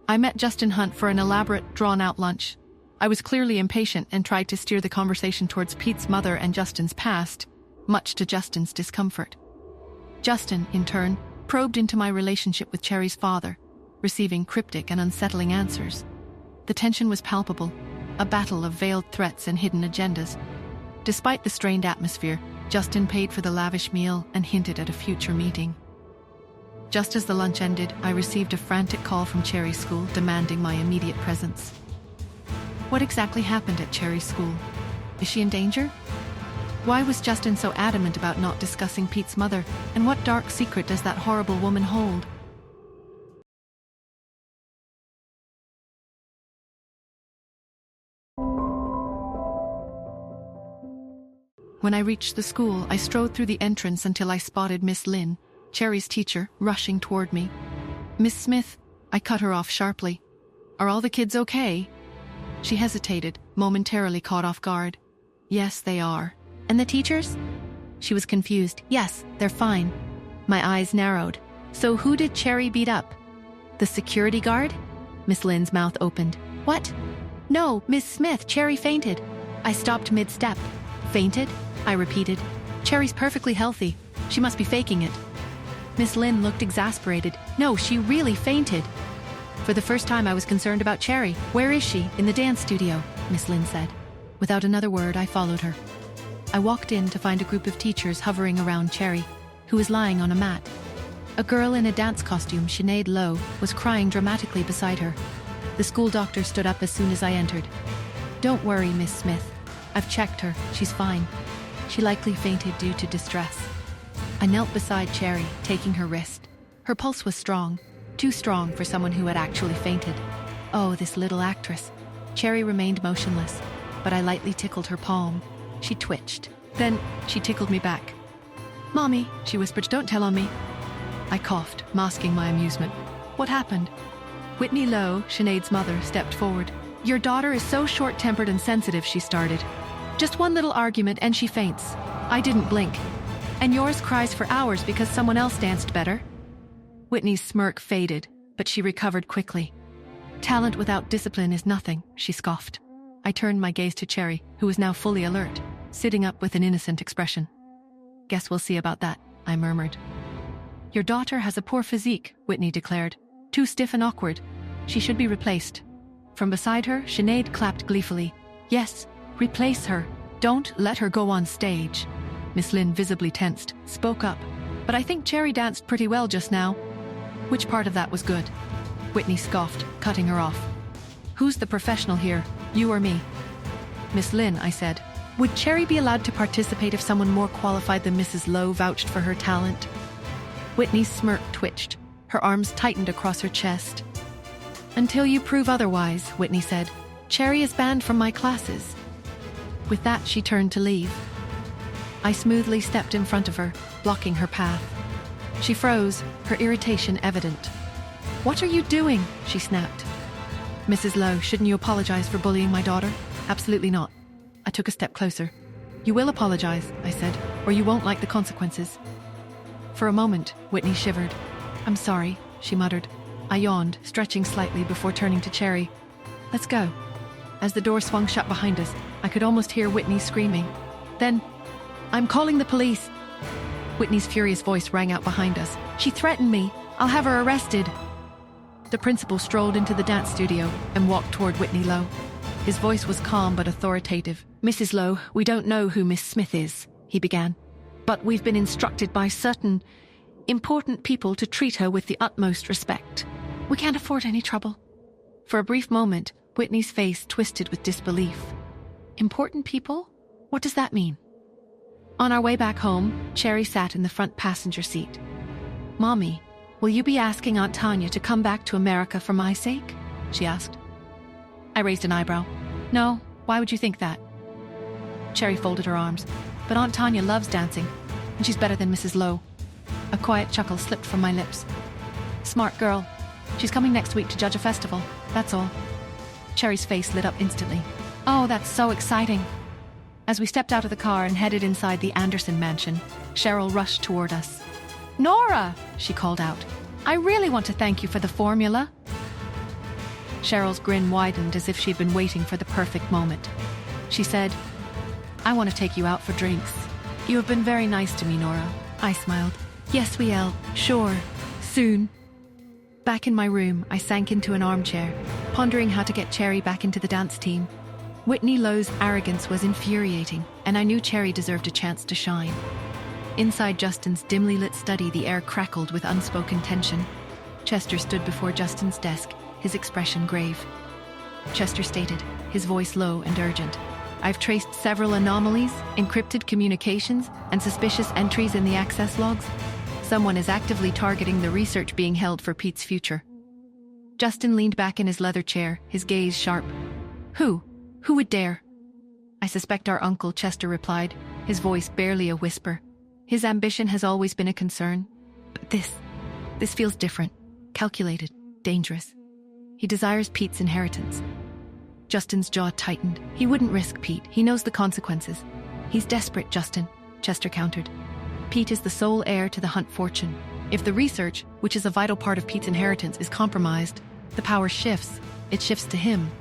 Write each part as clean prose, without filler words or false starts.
I met Justin Hunt for an elaborate, drawn-out lunch. I was clearly impatient and tried to steer the conversation towards Pete's mother and Justin's past, much to Justin's discomfort. Justin, in turn, probed into my relationship with Cherry's father, receiving cryptic and unsettling answers. The tension was palpable, a battle of veiled threats and hidden agendas. Despite the strained atmosphere, Justin paid for the lavish meal and hinted at a future meeting. Just as the lunch ended, I received a frantic call from Cherry's school demanding my immediate presence. What exactly happened at Cherry's school? Is she in danger? Why was Justin so adamant about not discussing Pete's mother, and what dark secret does that horrible woman hold? When I reached the school, I strode through the entrance until I spotted Miss Lynn, Cherry's teacher, rushing toward me. "Miss Smith," I cut her off sharply. "Are all the kids okay?" She hesitated, momentarily caught off guard. "Yes, they are." "And the teachers?" She was confused. "Yes, they're fine." My eyes narrowed. "So who did Cherry beat up?" "The security guard?" Miss Lynn's mouth opened. "What?" "No, Miss Smith, Cherry fainted." I stopped mid-step. "Fainted?" I repeated. "Cherry's perfectly healthy. She must be faking it." Miss Lynn looked exasperated. "No, she really fainted." For the first time I was concerned about Cherry. "Where is she?" "In the dance studio," Miss Lynn said. Without another word, I followed her. I walked in to find a group of teachers hovering around Cherry, who was lying on a mat. A girl in a dance costume, Chenade Lowe, was crying dramatically beside her. The school doctor stood up as soon as I entered. "Don't worry, Miss Smith. I've checked her. She's fine. She likely fainted due to distress." I knelt beside Cherry, taking her wrist. Her pulse was strong, too strong for someone who had actually fainted. Oh, this little actress. Cherry remained motionless, but I lightly tickled her palm. She twitched. Then she tickled me back. "Mommy," she whispered, "don't tell on me." I coughed, masking my amusement. "What happened?" Whitney Lowe, Chenade's mother, stepped forward. "Your daughter is so short-tempered and sensitive," she started. "Just one little argument and she faints." I didn't blink. "And yours cries for hours because someone else danced better?" Whitney's smirk faded, but she recovered quickly. "Talent without discipline is nothing," she scoffed. I turned my gaze to Cherry, who was now fully alert, sitting up with an innocent expression. "Guess we'll see about that," I murmured. "Your daughter has a poor physique," Whitney declared. "Too stiff and awkward. She should be replaced." From beside her, Chenade clapped gleefully. "Yes, replace her. Don't let her go on stage." Miss Lynn, visibly tensed, spoke up. "But I think Cherry danced pretty well just now." "Which part of that was good?" Whitney scoffed, cutting her off. "Who's the professional here, you or me?" "Miss Lynn," I said. "Would Cherry be allowed to participate if someone more qualified than Mrs. Lowe vouched for her talent?" Whitney's smirk twitched. Her arms tightened across her chest. "Until you prove otherwise," Whitney said. "Cherry is banned from my classes." With that, she turned to leave. I smoothly stepped in front of her, blocking her path. She froze, her irritation evident. "What are you doing?" she snapped. "Mrs. Lowe, shouldn't you apologize for bullying my daughter?" "Absolutely not." I took a step closer. "You will apologize," I said, "or you won't like the consequences." For a moment, Whitney shivered. "I'm sorry," she muttered. I yawned, stretching slightly before turning to Cherry. "Let's go." As the door swung shut behind us, I could almost hear Whitney screaming. Then, "I'm calling the police." Whitney's furious voice rang out behind us. "She threatened me. I'll have her arrested." The principal strolled into the dance studio and walked toward Whitney Lowe. His voice was calm but authoritative. "Mrs. Lowe, we don't know who Miss Smith is," he began. "But we've been instructed by certain important people to treat her with the utmost respect. We can't afford any trouble." For a brief moment, Whitney's face twisted with disbelief. "Important people? What does that mean?" On our way back home, Cherry sat in the front passenger seat. "Mommy, will you be asking Aunt Tanya to come back to America for my sake?" she asked. I raised an eyebrow. "No, why would you think that?" Cherry folded her arms. "But Aunt Tanya loves dancing, and she's better than Mrs. Lowe." A quiet chuckle slipped from my lips. "Smart girl. She's coming next week to judge a festival, that's all." Cherry's face lit up instantly. "Oh, that's so exciting." As we stepped out of the car and headed inside the Anderson mansion, Cheryl rushed toward us. "Nora," she called out, "I really want to thank you for the formula." Cheryl's grin widened as if she'd been waiting for the perfect moment. She said, "I want to take you out for drinks. You have been very nice to me, Nora." I smiled. "Yes, we'll. Sure. Soon." Back in my room, I sank into an armchair, pondering how to get Cherry back into the dance team. Whitney Lowe's arrogance was infuriating, and I knew Cherry deserved a chance to shine. Inside Justin's dimly lit study, the air crackled with unspoken tension. Chester stood before Justin's desk, his expression grave. Chester stated, his voice low and urgent, "I've traced several anomalies, encrypted communications, and suspicious entries in the access logs. Someone is actively targeting the research being held for Pete's future." Justin leaned back in his leather chair, his gaze sharp. Who? Who would dare?" "I suspect our uncle," Chester replied, his voice barely a whisper. "His ambition has always been a concern. But this feels different, calculated, dangerous. He desires Pete's inheritance." Justin's jaw tightened. "He wouldn't risk Pete. He knows the consequences." "He's desperate, Justin," Chester countered. "Pete is the sole heir to the Hunt fortune. If the research, which is a vital part of Pete's inheritance, is compromised, the power shifts. It shifts to him."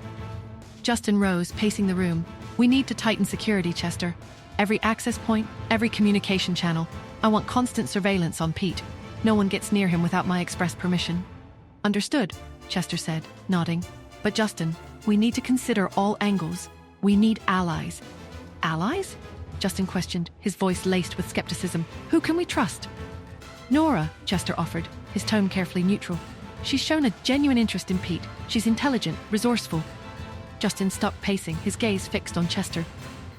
Justin rose, pacing the room. "We need to tighten security, Chester. Every access point, every communication channel. I want constant surveillance on Pete. No one gets near him without my express permission." "Understood," Chester said, nodding. "But Justin, we need to consider all angles. We need allies." "Allies?" Justin questioned, his voice laced with skepticism. "Who can we trust?" "Nora," Chester offered, his tone carefully neutral. "She's shown a genuine interest in Pete. She's intelligent, resourceful." Justin stopped pacing, his gaze fixed on Chester.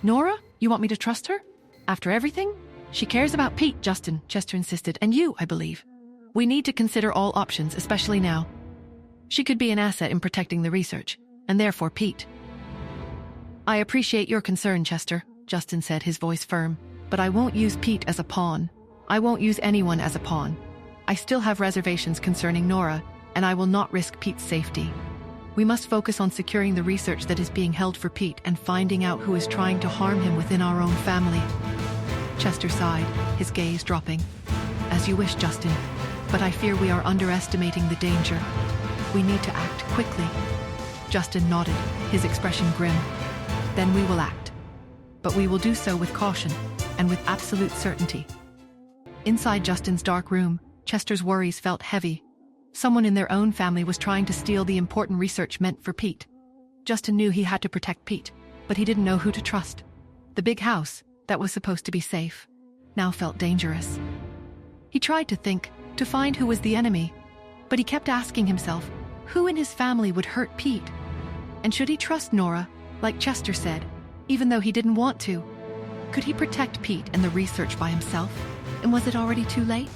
"Nora? You want me to trust her? After everything?" "She cares about Pete, Justin," Chester insisted, "and you, I believe. We need to consider all options, especially now. She could be an asset in protecting the research, and therefore Pete." "I appreciate your concern, Chester," Justin said, his voice firm, "but I won't use Pete as a pawn. I won't use anyone as a pawn. I still have reservations concerning Nora, and I will not risk Pete's safety. We must focus on securing the research that is being held for Pete and finding out who is trying to harm him within our own family." Chester sighed, his gaze dropping. "As you wish, Justin, but I fear we are underestimating the danger. We need to act quickly." Justin nodded, his expression grim. "Then we will act. But we will do so with caution and with absolute certainty." Inside Justin's dark room, Chester's worries felt heavy. Someone in their own family was trying to steal the important research meant for Pete. Justin knew he had to protect Pete, but he didn't know who to trust. The big house, that was supposed to be safe, now felt dangerous. He tried to think, to find who was the enemy, but he kept asking himself, who in his family would hurt Pete? And should he trust Nora, like Chester said, even though he didn't want to? Could he protect Pete and the research by himself? And was it already too late?